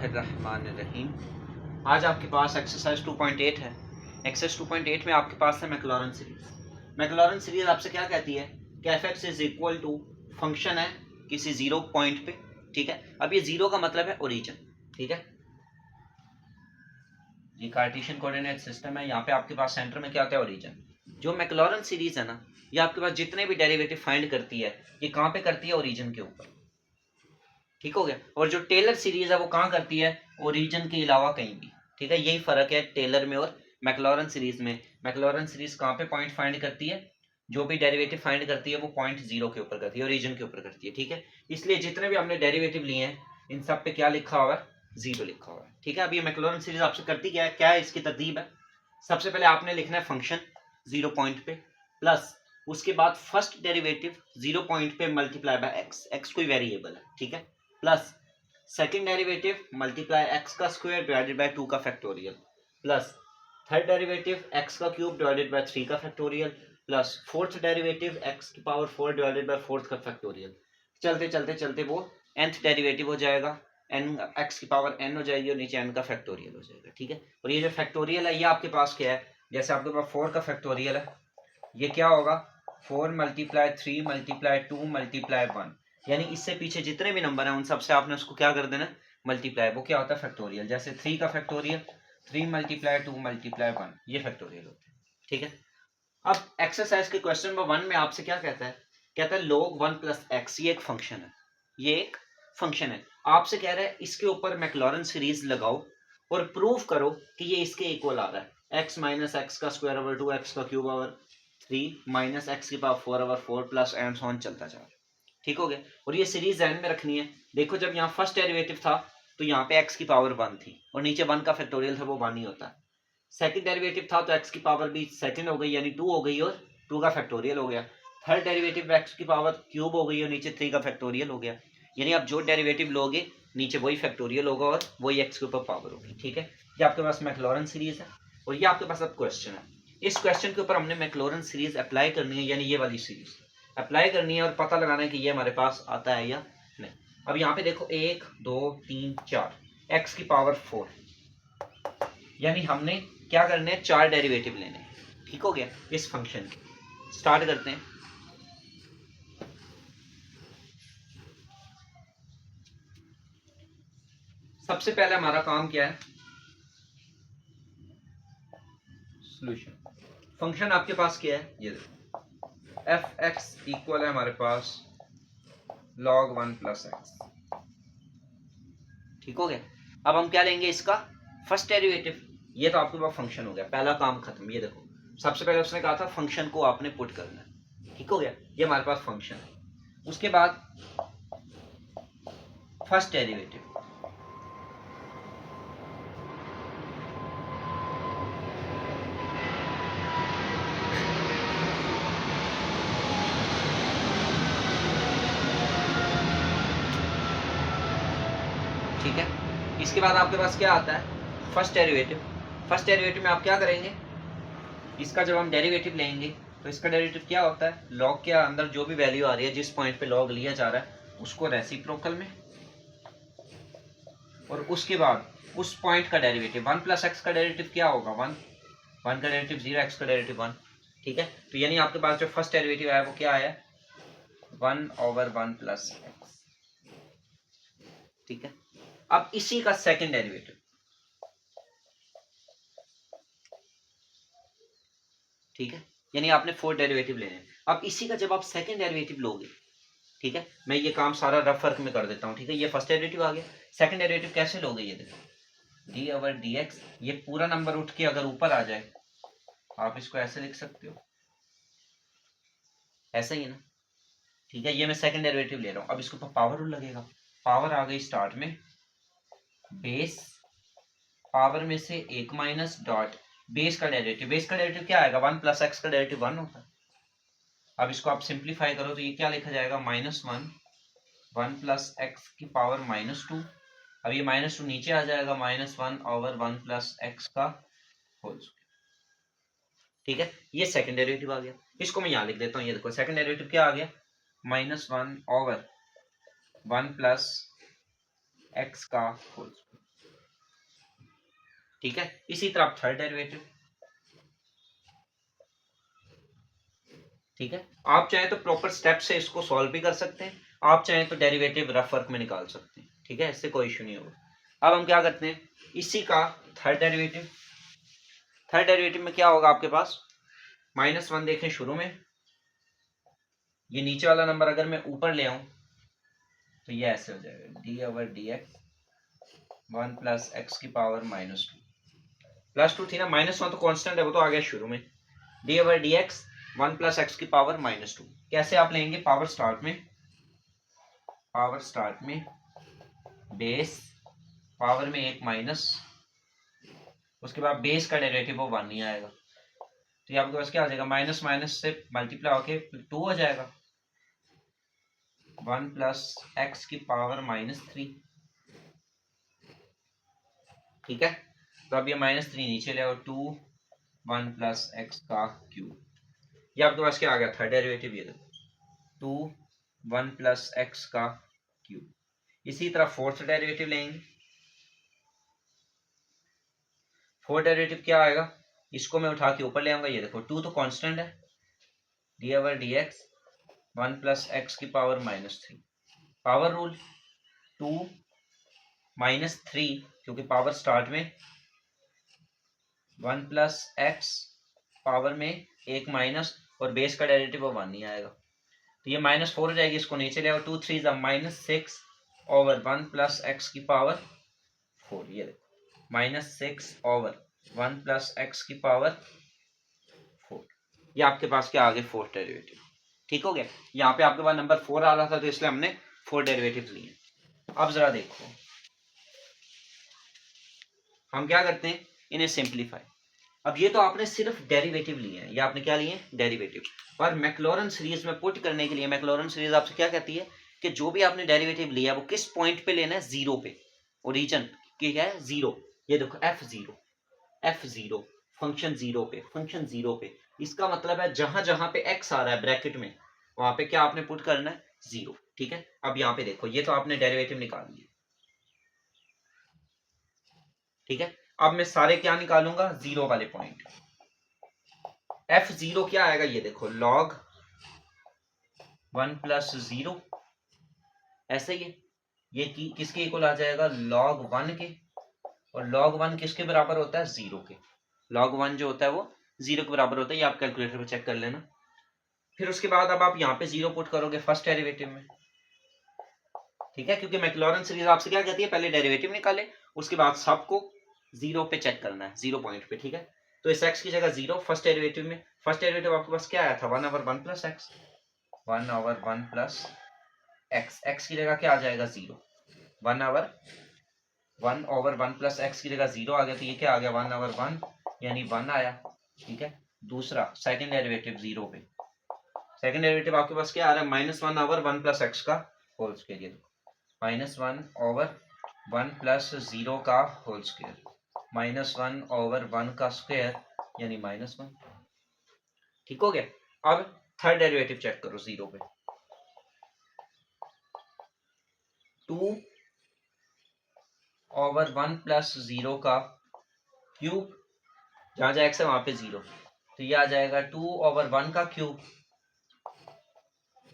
बिस्मिल्लाहिर्रहमानिर्रहीम। आज आपके पास एक्सरसाइज 2.8 है। एक्सरसाइज 2.8 में आपके पास है मैक्लॉरेन सीरीज। मैक्लॉरेन सीरीज आपसे क्या कहती है कि F X is equal to function है किसी जीरो पॉइंट पे, ठीक है। अब ये जीरो का मतलब है ओरिजिन, ठीक है। ये कार्टेशियन कोऑर्डिनेट सिस्टम है। यहाँ पे आपके पास सेंटर में क्या होता है, ओरिजिन। जो मैक्लॉरेन सीरीज है ना, ये आपके पास जितने भी डेरिवेटिव फाइंड करती है, ये कहाँ पे करती है, ओरिजिन के ऊपर, ठीक हो गया। और जो टेलर सीरीज है वो कहाँ करती है, ओरिजिन के अलावा कहीं भी, ठीक है। यही फर्क है टेलर में और मैक्लॉरेन सीरीज में। मैक्लॉरेन सीरीज कहाँ पे पॉइंट फाइंड करती है, जो भी डेरिवेटिव फाइंड करती है वो पॉइंट जीरो के ऊपर करती है, ओरिजिन के ऊपर करती है, ठीक है। इसलिए जितने भी हमने डेरिवेटिव लिए हैं इन सब पे क्या लिखा हुआ है, जीरो लिखा हुआ है, ठीक है। अब ये मैक्लॉरेन सीरीज आपसे करती क्या है, इसकी तरतीब है। सबसे पहले आपने लिखना है फंक्शन जीरो पॉइंट पे, प्लस उसके बाद फर्स्ट डेरिवेटिव जीरो पॉइंट पे मल्टीप्लाई बाय एक्स, एक्स कोई वेरिएबल है, ठीक है। Plus second derivative multiply x का स्क्वायर डिवाइडेड बाय 2 का factorial, plus third derivative x का क्यूब डिवाइडेड बाय 3 का factorial, plus fourth derivative x की पावर 4 डिवाइडेड बाय फोर्थ का फैक्टोरियल। चलते चलते चलते वो nth डेरिवेटिव हो जाएगा, n एक्स की पावर n हो जाएगी और नीचे n का फैक्टोरियल हो जाएगा, ठीक है। और ये जो फैक्टोरियल है ये आपके पास क्या है, जैसे आपके पास 4 का फैक्टोरियल है, ये क्या होगा, 4 मल्टीप्लाई 3 मल्टीप्लाई 2 मल्टीप्लाई 1, यानी इससे पीछे जितने भी नंबर हैं उन सबसे आपने उसको क्या कर देना, मल्टीप्लाई। वो क्या होता है, फैक्टोरियल। जैसे 3 का फैक्टोरियल 3 मल्टीप्लाई 2 मल्टीप्लाई 1, ये फैक्टोरियल होता है, ठीक है। अब एक्सरसाइज के क्वेश्चन नंबर 1 में आपसे क्या कहता है log 1 प्लस एक्स, ये एक फंक्शन है, ये एक फंक्शन है। आपसे कह रहा है इसके ऊपर मैक्लॉरेन सीरीज लगाओ और प्रूव करो कि ये इसके इक्वल आ रहा है, एक्स माइनस एक्स का स्क्वायर ओवर 2 एक्स का क्यूब ओवर 3 माइनस एक्स की power 4 over 4 plus and so on चलता जा रहा है, ठीक हो गया। और ये सीरीज ध्यान में रखनी है। देखो जब यहाँ फर्स्ट डेरिवेटिव था तो यहाँ पे एक्स की पावर 1 थी और नीचे 1 का फैक्टोरियल था, वो 1 ही होता है। सेकंड डेरिवेटिव था तो एक्स की पावर भी सेकंड हो गई यानी 2 हो गई और 2 का फैक्टोरियल हो गया। थर्ड डेरिवेटिव एक्स की पावर क्यूब हो गई और नीचे 3 का फैक्टोरियल हो गया। यानी आप जो डेरिवेटिव लोगे नीचे वही फैक्टोरियल होगा और वही एक्स के ऊपर पावर होगी, ठीक है। ये आपके पास मैक्लॉरेन सीरीज है और ये आपके पास अब क्वेश्चन है। इस क्वेश्चन के ऊपर हमने मैक्लॉरेन सीरीज अप्लाई करनी है, यानी ये वाली सीरीज अप्लाई करनी है और पता लगाना है कि ये हमारे पास आता है या नहीं। अब यहाँ पे देखो 1 2 3 4 एक्स की पावर 4, यानी हमने क्या करने हैं, 4 डेरिवेटिव लेने हैं, ठीक हो गया। इस फंक्शन के स्टार्ट करते हैं। सबसे पहले हमारा काम क्या है, सॉल्यूशन। फंक्शन आपके पास क्या है, ये देखो एफ एक्स इक्वल है हमारे पास log 1 प्लस एक्स, ठीक हो गया। अब हम क्या लेंगे, इसका फर्स्ट डेरिवेटिव। ये तो आपके पास फंक्शन हो गया, पहला काम खत्म। ये देखो सबसे पहले उसने कहा था फंक्शन को आपने पुट करना है, ठीक हो गया। ये हमारे पास फंक्शन है। उसके बाद फर्स्ट डेरिवेटिव, ठीक है। इसके बाद आपके पास क्या आता है, फर्स्ट डेरिवेटिव। फर्स्ट डेरिवेटिव में आप क्या करेंगे, इसका जब हम डेरिवेटिव लेंगे तो इसका डेरिवेटिव क्या होता है, लॉग के अंदर जो भी वैल्यू आ रही है, जिस पॉइंट पे लॉग लिया जा रहा है उसको रेसिप्रोकल में, और उसके बाद उस पॉइंट का डेरिवेटिव 1 प्लस एक्स का डेरिवेटिव क्या होगा, 1 1 का डेरिवेटिव 0, एक्स का डेरिवेटिव 1, ठीक है। तो यानी आपके पास जो फर्स्ट डेरिवेटिव आया वो क्या आया, 1 ओवर 1 प्लस एक्स, ठीक है। अब इसी का सेकंड डेरिवेटिव, ठीक है, यानी आपने 4 डेरिवेटिव लेने हैं। अब इसी का जब आप सेकंड डेरिवेटिव लोगे, ठीक है, मैं ये काम सारा रफ वर्क में कर देता हूँ, ठीक है। ये फर्स्ट डेरिवेटिव आ गया, सेकंड डेरिवेटिव कैसे लोगे, ये देखो डी ओवर डी एक्स, ये पूरा नंबर उठ के अगर ऊपर आ जाए आप इसको ऐसे लिख सकते हो, ऐसा ही है ना, ठीक है। ये मैं सेकंड डेरिवेटिव ले रहा हूँ। अब इसके ऊपर पावर रूल लगेगा, पावर आ गई स्टार्ट में, बेस पावर में से 1 माइनस डॉट बेस का डेरिवेटिव, बेस का डेरिवेटिव क्या आएगा, 1 प्लस एक्स का डेरिवेटिव 1 होता है। अब इसको आप सिंप्लीफाई करो तो ये क्या लिखा जाएगा, -1 1 प्लस एक्स की पावर -2। अब ये -2 नीचे आ जाएगा, -1 ओवर 1 प्लस एक्स का होल स्क्वायर, ठीक है। ये सेकंड डेरिवेटिव आ गया। इसको मैं यहाँ लिख देता हूँ, ये देखो सेकंड डेरिवेटिव क्या आ गया, -1 ओवर 1 प्लस एक्स का होल स्क्वायर, ठीक है। इसी तरह आप थर्ड डेरिवेटिव, ठीक है। आप चाहे तो प्रॉपर स्टेप से इसको सॉल्व भी कर सकते हैं, आप चाहे तो डेरिवेटिव रफ वर्क में निकाल सकते हैं, ठीक है, इससे कोई इशू नहीं होगा। अब हम क्या करते हैं, इसी का थर्ड डेरिवेटिव, थर्ड डेरिवेटिव में क्या होगा आपके पास, -1 देखें शुरू में, ये नीचे वाला नंबर अगर मैं ऊपर ले आऊं तो ये ऐसे हो जाएगा d/dx 1 + x की पावर -2, +2 थी ना, -1 तो कांस्टेंट है, वो तो आ गया शुरू में, d/dx 1 + x की पावर -2। कैसे आप लेंगे, पावर स्टार्ट में बेस, पावर में एक माइनस, उसके बाद बेस का डेरिवेटिव वो 1 ही आएगा, तो ये आपके पास क्या आ जाएगा, माइनस माइनस से मल्टीप्लाई होके 2 हो जाएगा, 1 + x की पावर -3, ठीक है। तो अब ये -3 नीचे ले आओ, 2 1 + x का क्यूब, ये आपके पास क्या आ गया, थर्ड डेरिवेटिव, ये देखो 2 1 + x का क्यूब। इसी तरह फोर्थ डेरिवेटिव लेंगे, फोर्थ डेरिवेटिव क्या आएगा, इसको मैं उठा के ऊपर ले आऊंगा, ये देखो 2 तो कांस्टेंट है, d/dx 1 + x की पावर -3, पावर रूल 2 -3, क्योंकि पावर स्टार्ट में 1 + x, पावर में एक माइनस, और बेस का डेरिवेटिव वो 1 ही आएगा, तो ये -4 हो जाएगी, इसको नीचे ले आओ, 2 3 -6 ओवर 1 + x की पावर 4, ये देखो -6 ओवर 1 + x की पावर 4, ये आपके पास क्या आ गए, फोर्थ डेरिवेटिव, ठीक हो गया। यहाँ पे आपके पास नंबर 4 आ रहा था, तो इसलिए हमने 4 डेरिवेटिव लिए। अब जरा देखो हम क्या करते हैं, इन्हें सिंप्लीफाई। अब ये तो आपने सिर्फ डेरिवेटिव लिए हैं, ये आपने क्या लिए हैं, डेरिवेटिव, पर मैक्लॉरन सीरीज में पुट करने के लिए मैक्लॉरन सीरीज आपसे क्या कहती है कि जो भी आपने डेरिवेटिव लिया वो किस पॉइंट पे लेना है, जीरो पे, ओरिजिन की क्या है, जीरो, ये देखो f0 फंक्शन जीरो पे, इसका मतलब है जहां जहां पे x आ रहा है ब्रैकेट में, वहां पे क्या आपने पुट करना है, जीरो, ठीक है। अब यहाँ पे देखो, ये तो आपने डेरिवेटिव निकाल लिया, ठीक है। अब मैं सारे क्या निकालूंगा, जीरो वाले पॉइंट, f0 क्या आएगा, ये देखो log 1 + 0, ऐसे ही है, ये किसके इक्वल आ जाएगा, log 1 के, और log 1 किसके बराबर होता है, 0 के, log 1 जो होता है वो 0 के बराबर होता है, ये आप कैलकुलेटर पे चेक कर लेना। फिर उसके बाद अब आप यहाँ पे 0 पुट करोगे फर्स्ट डेरिवेटिव में, ठीक है, क्योंकि मैक्लॉरन सीरीज आपसे क्या कहती है, पहले डेरिवेटिव निकाले, उसके बाद सबको 0 पे चेक करना है, 0 पॉइंट पे, ठीक है। तो इस x की जगह 0 फर्स्ट डेरिवेटिव में, फर्स्ट डेरिवेटिव आपके पास क्या आया था, 1/1 + x, 1/1 + x की जगह क्या आ जाएगा, 0, 1/1 + x की जगह 0 आ गया, तो ये क्या आ गया, 1/1 यानी 1 आया, ठीक है। दूसरा सेकंड डेरिवेटिव 0 पे, सेकंड डेरिवेटिव आपके पास क्या आ रहा है, -1/1 + x का होल स्क्वायर, -1/1 + 0 का होल स्क्वायर, -1/1 का स्क्वायर यानी -1, ठीक हो गया। अब थर्ड डेरिवेटिव चेक करो 0 पे, 2/1 + 0 का क्यूब, जहां जहां x है वहां पे 0, तो ये आ जाएगा 2/1 का क्यूब,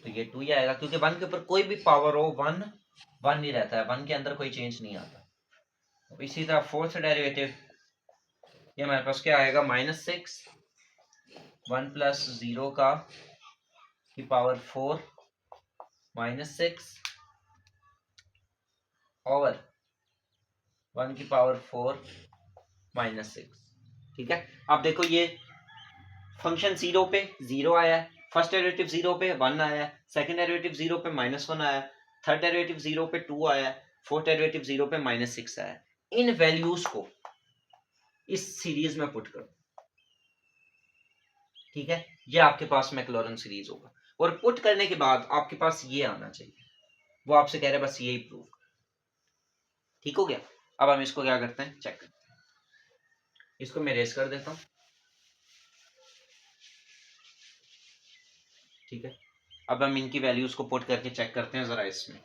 तो ये 2 ही आएगा, क्योंकि 1 के ऊपर कोई भी पावर हो 1 1 ही रहता है, 1 के अंदर कोई चेंज नहीं आता। तो इसी तरह फोर्थ डेरिवेटिव, ये हमारे पास क्या आएगा, -6 1 + 0 का की पावर 4 -6 ओवर 1 की पावर 4 -6, ठीक है। अब देखो ये फंक्शन 0 पे 0 आया है, फर्स्ट डेरिवेटिव 0 पे 1 आया है, सेकंड डेरिवेटिव 0 पे -1 आया है, थर्ड डेरिवेटिव 0 पे 2 आया है, फोर्थ डेरिवेटिव 0 पे -6 आया है। इन वैल्यूज को इस सीरीज में पुट करो, ठीक है, ये आपके पास मैक्लॉरन सीरीज होगा, और पुट करने के बाद आपके पास ये आना चाहिए, वो आपसे कह रहे हैं बस यही प्रूव, ठीक हो गया। अब हम इसको क्या करते हैं, चेक करते हैं, इसको मैं रेस कर देता हूं, ठीक है। अब हम इनकी वैल्यूज को पुट करके चेक करते हैं जरा इसमें,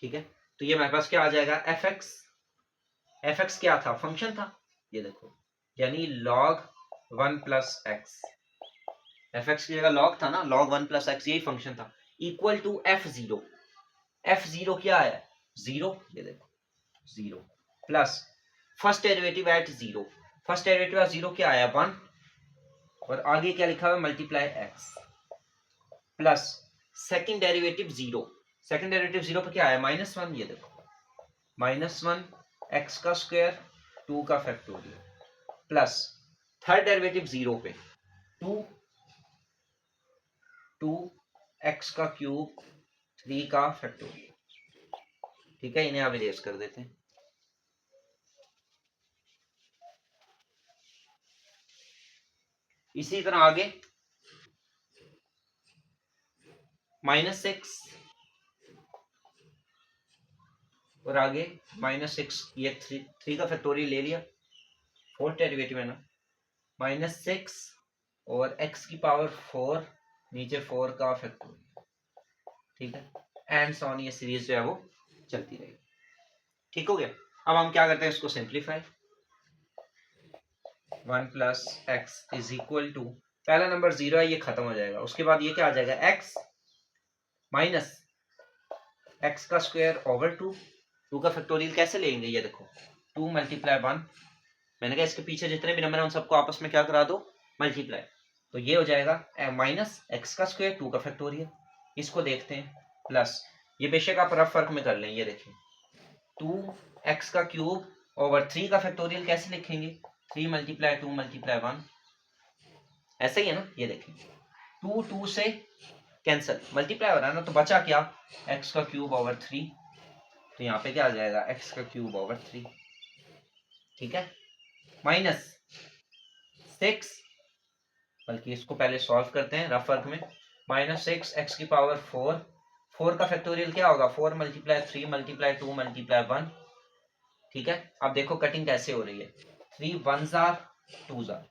ठीक है। तो ये हमारे पास क्या आ जाएगा, एफ एक्स क्या था, फंक्शन था, ये देखो, यानी log 1 plus X, F X की जगह लॉग था ना, log 1 प्लस एक्स यही फंक्शन था, equal to F zero. F zero क्या है, जीरो, ये देखो zero, plus first derivative at zero, first derivative at zero क्या आया 1, और आगे क्या लिखा हुआ है multiply X, plus second derivative zero, second derivative zero पे क्या आया -1, ये देखो -1 एक्स का स्क्वायर 2 का factorial, plus third derivative zero पे 2 एक्स का क्यूब 3 का फैक्टोरियल। ठीक है, इन्हें आप इरेज कर देते हैं। इसी तरह आगे -6 और आगे -6, ये 3 का फैक्टोरियल ले लिया, फोर्थ डेरिवेटिव है ना, -6 और x की पावर 4 नीचे 4 का फैक्टोरियल। ठीक है, एंड सॉन, ये सीरीज जो है वो चलती रहेगी। ठीक हो गया। अब हम क्या करते हैं, इसको simplify, 1 plus X is equal to, पहला नंबर 0 है, ये खत्म हो जाएगा, उसके बाद ये क्या आ जाएगा x माइनस एक्स का स्क्वायर ओवर 2 का फैक्टोरियल कैसे लेंगे, ये देखो 2 मल्टीप्लाई 1, मैंने कहा इसके पीछे जितने भी नंबर हैं उन सबको आपस में क्या करा दो, मल्टीप्लाई, तो ये हो जाएगा माइनस एक्स का स्क्वायर 2 का फैक्टोरियल। इसको देखते हैं, प्लस ये बेशक आप रफ फर्क में कर लें, ये देखिए 2x का क्यूब ओवर 3 का फैक्टोरियल कैसे लिखेंगे, 3 मल्टीप्लाई 2 मल्टीप्लाई 1, ऐसे ही है ना, ये देखें 2 से कैंसिल, मल्टीप्लाई हो रहा है ना, तो बचा क्या, x का क्यूब ओवर 3, तो यहाँ पे क्या आ जाएगा x का क्यूब ओवर 3। ठीक है, माइनस 6, बल्कि इसको पहले सॉल्व करते हैं रफ वर्क में, -6 x की पावर 4, 4 का फैक्टोरियल क्या होगा, 4 मल्टीप्लाई 3 मल्टीप्लाई 2 मल्टीप्लाई 1। ठीक है, अब देखो कटिंग कैसे हो रही है, 3 1 जार 2 जार,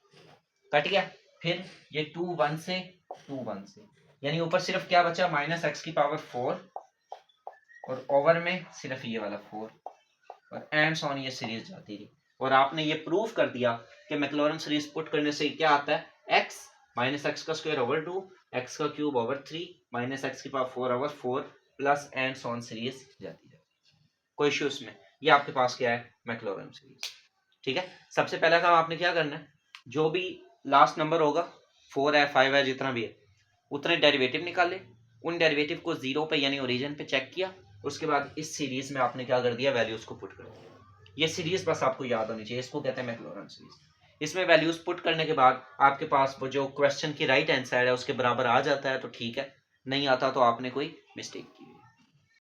कट गया, फिर ये 2 1 से 2 1 से, यानी ऊपर सिर्फ क्या बचा, -x की पावर 4 और ओवर में सिर्फ ये वाला 4, और एंड्स ऑन, ये सीरीज जाती रही, और आपने ये प्रूव कर दिया कि मैक्लॉरेन सीरीज पुट करने से क्या आता है, x -x का स्क्वायर ओवर 2, x का क्यूब ओवर 3, -x की power 4 over 4, plus ends on series जाती है। कोई इश्यू इसमें, ये आपके पास क्या है, मैक्लॉरेन सीरीज। ठीक है, सबसे पहला काम आपने क्या करना है, जो भी लास्ट नंबर होगा 4 है 5 है जितना भी है, उतने डेरिवेटिव निकाले, उन डेरिवेटिव को 0 पे यानी ओरिजिन पे चेक किया, उसके बाद इस सीरीज में आपने क्या कर दिया, वैल्यूज को पुट कर दिया। ये सीरीज बस आपको याद होनी चाहिए, इसको कहते हैं मैक्लॉरेन सीरीज। इसमें वैल्यूज पुट करने के बाद आपके पास वो जो क्वेश्चन की राइट हैंड साइड है उसके बराबर आ जाता है तो ठीक है, नहीं आता तो आपने कोई मिस्टेक की।